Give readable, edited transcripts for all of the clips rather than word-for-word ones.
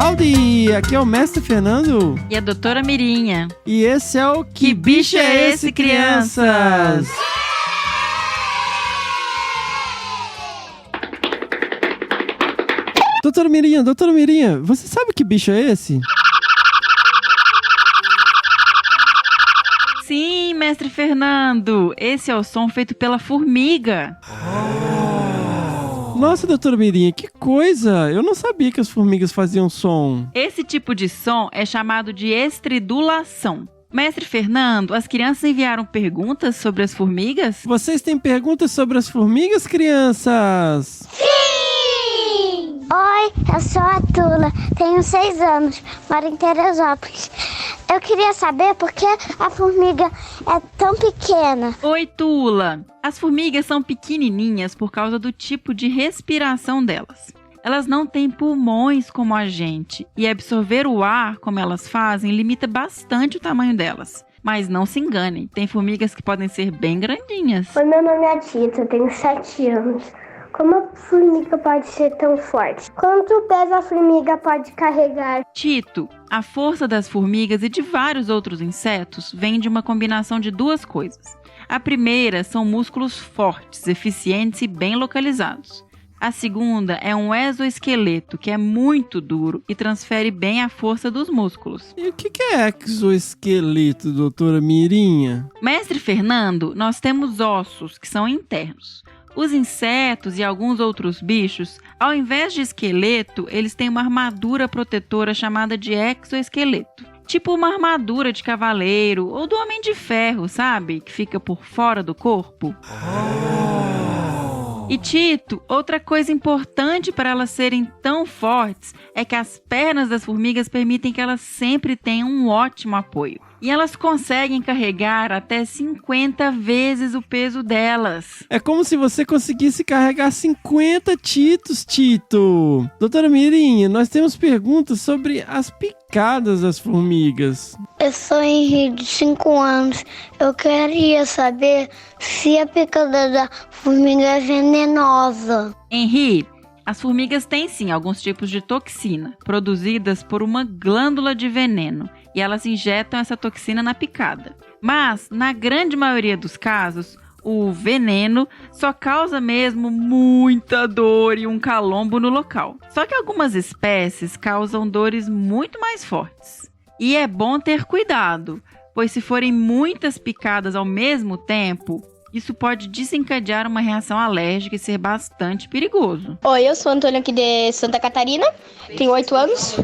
Howdy! Aqui é o Mestre Fernando. E a doutora Mirinha. E esse é o Que Bicho é Esse, Crianças? Doutora Mirinha, você sabe que bicho é esse? Sim, Mestre Fernando. Esse é o som feito pela formiga. Nossa, doutora Mirinha, que coisa! Eu não sabia que as formigas faziam som. Esse tipo de som é chamado de estridulação. Mestre Fernando, as crianças enviaram perguntas sobre as formigas? Vocês têm perguntas sobre as formigas, crianças? Sim! Oi, eu sou a Tula, tenho 6 anos, moro em Teresópolis. Eu queria saber por que a formiga é tão pequena. Oi, Tula. As formigas são pequenininhas por causa do tipo de respiração delas. Elas não têm pulmões como a gente, e absorver o ar, como elas fazem, limita bastante o tamanho delas. Mas não se enganem, tem formigas que podem ser bem grandinhas. Oi, meu nome é Tita, eu tenho 7 anos. Como a formiga pode ser tão forte? Quanto peso a formiga pode carregar? Tito, a força das formigas e de vários outros insetos vem de uma combinação de duas coisas. A primeira são músculos fortes, eficientes e bem localizados. A segunda é um exoesqueleto, que é muito duro e transfere bem a força dos músculos. E o que é exoesqueleto, doutora Mirinha? Mestre Fernando, nós temos ossos, que são internos. Os insetos e alguns outros bichos, ao invés de esqueleto, eles têm uma armadura protetora chamada de exoesqueleto. Tipo uma armadura de cavaleiro ou do Homem de Ferro, sabe? Que fica por fora do corpo. E Tito, outra coisa importante para elas serem tão fortes é que as pernas das formigas permitem que elas sempre tenham um ótimo apoio. E elas conseguem carregar até 50 vezes o peso delas. É como se você conseguisse carregar 50 titos, Tito. Doutora Mirinha, nós temos perguntas sobre as picadas das formigas. Eu sou Henrique, de 5 anos. Eu queria saber se a picada da formiga é venenosa. Henri, as formigas têm sim alguns tipos de toxina, produzidas por uma glândula de veneno, e elas injetam essa toxina na picada. Mas, na grande maioria dos casos, o veneno só causa mesmo muita dor e um calombo no local. Só que algumas espécies causam dores muito mais fortes. E é bom ter cuidado, pois se forem muitas picadas ao mesmo tempo, isso pode desencadear uma reação alérgica e ser bastante perigoso. Oi, eu sou Antônio aqui de Santa Catarina, tenho 8 anos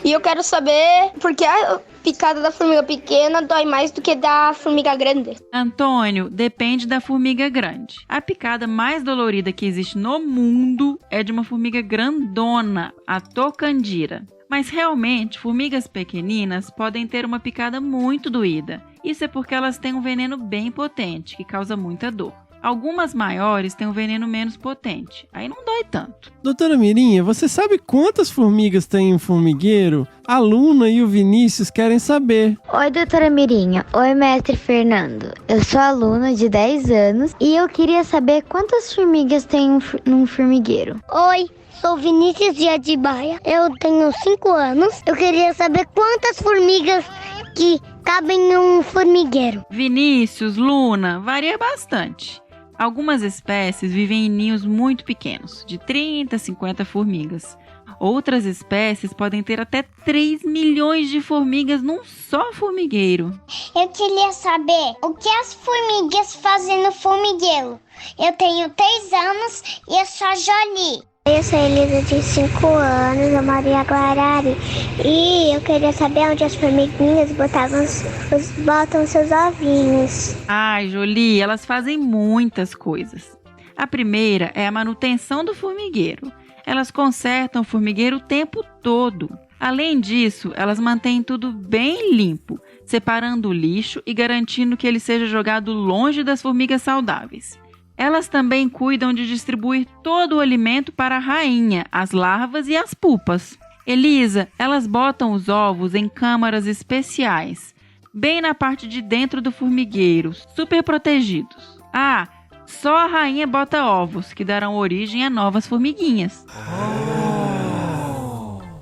e eu quero saber por que a picada da formiga pequena dói mais do que da formiga grande. Antônio, depende da formiga grande. A picada mais dolorida que existe no mundo é de uma formiga grandona, a tocandira. Mas realmente, formigas pequeninas podem ter uma picada muito doída. Isso é porque elas têm um veneno bem potente, que causa muita dor. Algumas maiores têm um veneno menos potente, aí não dói tanto. Doutora Mirinha, você sabe quantas formigas tem em um formigueiro? A Luna e o Vinícius querem saber. Oi, doutora Mirinha. Oi, mestre Fernando. Eu sou aluna de 10 anos e eu queria saber quantas formigas tem num formigueiro. Oi, sou Vinícius de Atibaia, eu tenho 5 anos. Eu queria saber quantas formigas que cabem em um formigueiro. Vinícius, Luna, varia bastante. Algumas espécies vivem em ninhos muito pequenos, de 30 a 50 formigas. Outras espécies podem ter até 3 milhões de formigas num só formigueiro. Eu queria saber o que as formigas fazem no formigueiro. Eu tenho 3 anos e eu sou a Jolie. Eu sou Elisa, de 5 anos, eu moro em Aguarari. E eu queria saber onde as formiguinhas botam seus ovinhos. Ai, Jolie, elas fazem muitas coisas. A primeira é a manutenção do formigueiro. Elas consertam o formigueiro o tempo todo. Além disso, elas mantêm tudo bem limpo, separando o lixo e garantindo que ele seja jogado longe das formigas saudáveis. Elas também cuidam de distribuir todo o alimento para a rainha, as larvas e as pupas. Elisa, elas botam os ovos em câmaras especiais, bem na parte de dentro do formigueiro, super protegidos. Ah, só a rainha bota ovos, que darão origem a novas formiguinhas.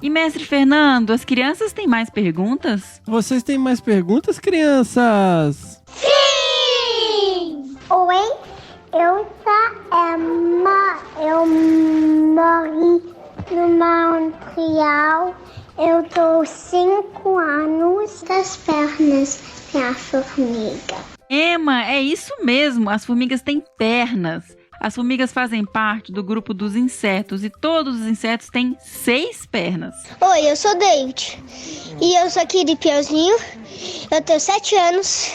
E mestre Fernando, as crianças têm mais perguntas? Vocês têm mais perguntas, crianças? Sim! Oi, eu morri no Montreal. Eu tô 5 anos das pernas da formiga. Emma, é isso mesmo, as formigas têm pernas. As formigas fazem parte do grupo dos insetos e todos os insetos têm 6 pernas. Oi, eu sou David e eu sou aqui de Piauzinho. Eu tenho 7 anos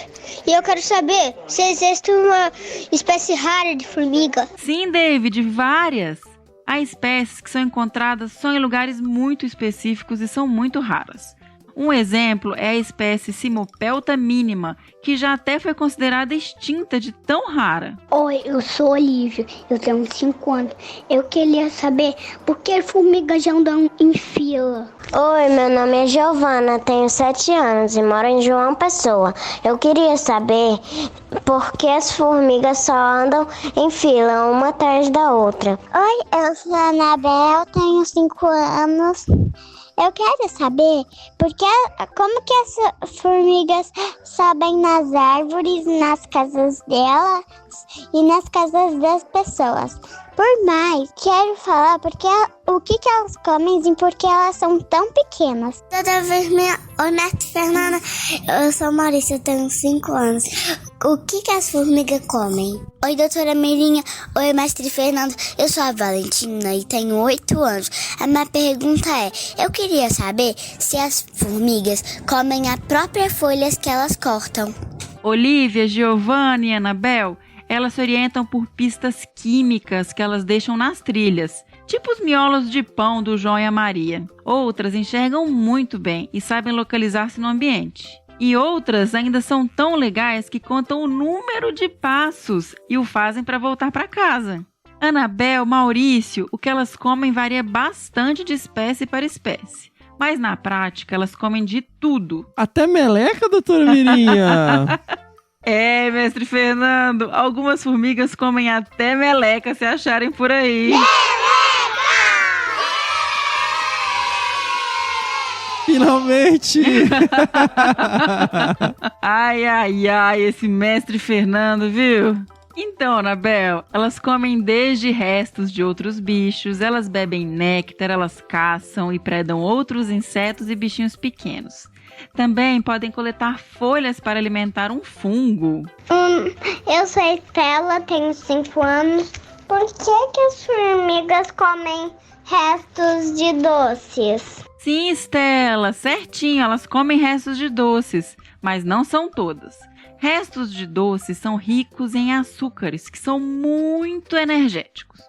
e eu quero saber se existe uma espécie rara de formiga. Sim, David, várias. Há espécies que são encontradas só em lugares muito específicos e são muito raras. Um exemplo é a espécie Cimopelta mínima, que já até foi considerada extinta de tão rara. Oi, eu sou Olivia, eu tenho 5 anos. Eu queria saber por que formigas andam em fila. Oi, meu nome é Giovana, tenho 7 anos e moro em João Pessoa. Eu queria saber por que as formigas só andam em fila, uma atrás da outra. Oi, eu sou a Anabel, tenho 5 anos. Eu quero saber como que as formigas sobem nas árvores, nas casas delas e nas casas das pessoas. Por mais, quero falar o que elas comem e por que elas são tão pequenas. Oi, mestre Fernanda, eu sou Maurícia, eu tenho 5 anos. O que as formigas comem? Oi, doutora Mirinha. Oi, mestre Fernando. Eu sou a Valentina e tenho 8 anos. A minha pergunta é, eu queria saber se as formigas comem as próprias folhas que elas cortam. Olivia, Giovanna e Anabel, elas se orientam por pistas químicas que elas deixam nas trilhas, tipo os miolos de pão do João e a Maria. Outras enxergam muito bem e sabem localizar-se no ambiente. E outras ainda são tão legais que contam o número de passos e o fazem para voltar para casa. Anabel, Maurício, o que elas comem varia bastante de espécie para espécie. Mas na prática, elas comem de tudo. Até meleca, doutora Mirinha? É, mestre Fernando, algumas formigas comem até meleca, se acharem por aí. Finalmente! Ai, ai, ai, esse mestre Fernando, viu? Então, Anabel, elas comem desde restos de outros bichos, elas bebem néctar, elas caçam e predam outros insetos e bichinhos pequenos. Também podem coletar folhas para alimentar um fungo. Eu sou Estela, tenho 5 anos. Por que as formigas comem restos de doces? Sim, Estela, certinho, elas comem restos de doces, mas não são todas. Restos de doces são ricos em açúcares, que são muito energéticos.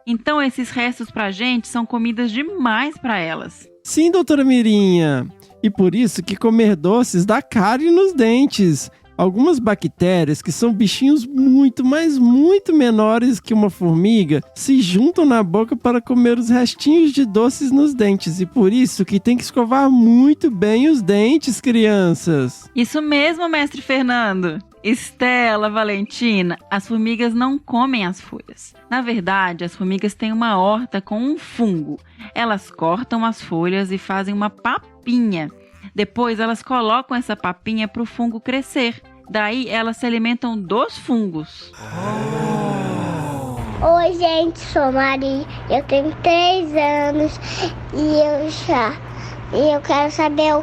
Então, esses restos pra gente são comidas demais para elas. Sim, doutora Mirinha. E por isso que comer doces dá cárie nos dentes. Algumas bactérias, que são bichinhos muito, mas muito menores que uma formiga, se juntam na boca para comer os restinhos de doces nos dentes. E por isso que tem que escovar muito bem os dentes, crianças. Isso mesmo, mestre Fernando. Estela, Valentina, as formigas não comem as folhas. Na verdade, as formigas têm uma horta com um fungo. Elas cortam as folhas e fazem uma papinha. Depois, elas colocam essa papinha para o fungo crescer. Daí, elas se alimentam dos fungos. Oi, gente, sou Maria, eu tenho 3 anos e eu quero saber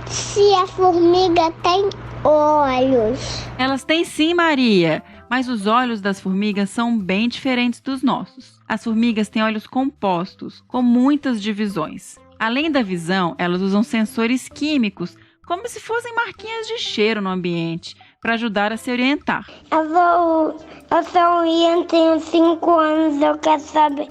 se a formiga tem olhos. Elas têm sim, Maria, mas os olhos das formigas são bem diferentes dos nossos. As formigas têm olhos compostos, com muitas divisões. Além da visão, elas usam sensores químicos, como se fossem marquinhas de cheiro no ambiente, para ajudar a se orientar. Eu sou Ian, tenho 5 anos, eu quero saber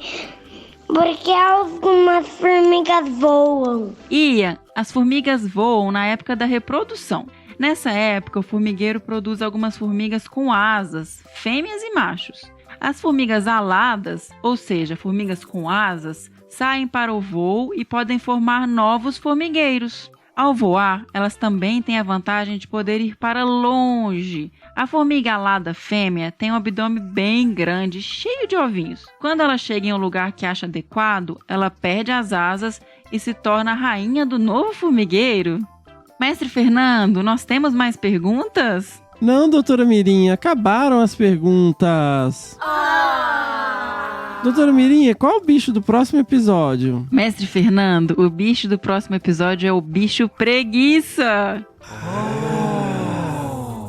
por que algumas formigas voam. Ian, as formigas voam na época da reprodução. Nessa época, o formigueiro produz algumas formigas com asas, fêmeas e machos. As formigas aladas, ou seja, formigas com asas, saem para o voo e podem formar novos formigueiros. Ao voar, elas também têm a vantagem de poder ir para longe. A formiga alada fêmea tem um abdômen bem grande, cheio de ovinhos. Quando ela chega em um lugar que acha adequado, ela perde as asas e se torna a rainha do novo formigueiro? Mestre Fernando, nós temos mais perguntas? Não, doutora Mirinha, acabaram as perguntas. Doutora Mirinha, qual o bicho do próximo episódio? Mestre Fernando, o bicho do próximo episódio é o bicho preguiça.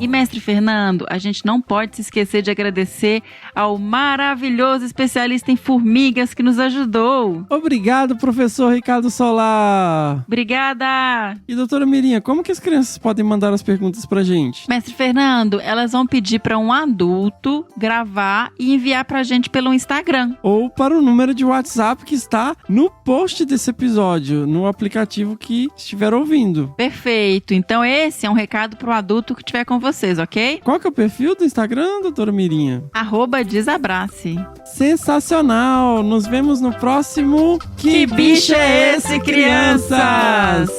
E, mestre Fernando, a gente não pode se esquecer de agradecer ao maravilhoso especialista em formigas que nos ajudou. Obrigado, professor Ricardo Solar. Obrigada! E, doutora Mirinha, como que as crianças podem mandar as perguntas pra gente? Mestre Fernando, elas vão pedir para um adulto gravar e enviar pra gente pelo Instagram. Ou para o número de WhatsApp que está no post desse episódio, no aplicativo que estiver ouvindo. Perfeito. Então esse é um recado pro adulto que estiver com vocês, ok? Qual que é o perfil do Instagram, doutora Mirinha? @desabrace. Sensacional! Nos vemos no próximo... Que bicho é esse, crianças?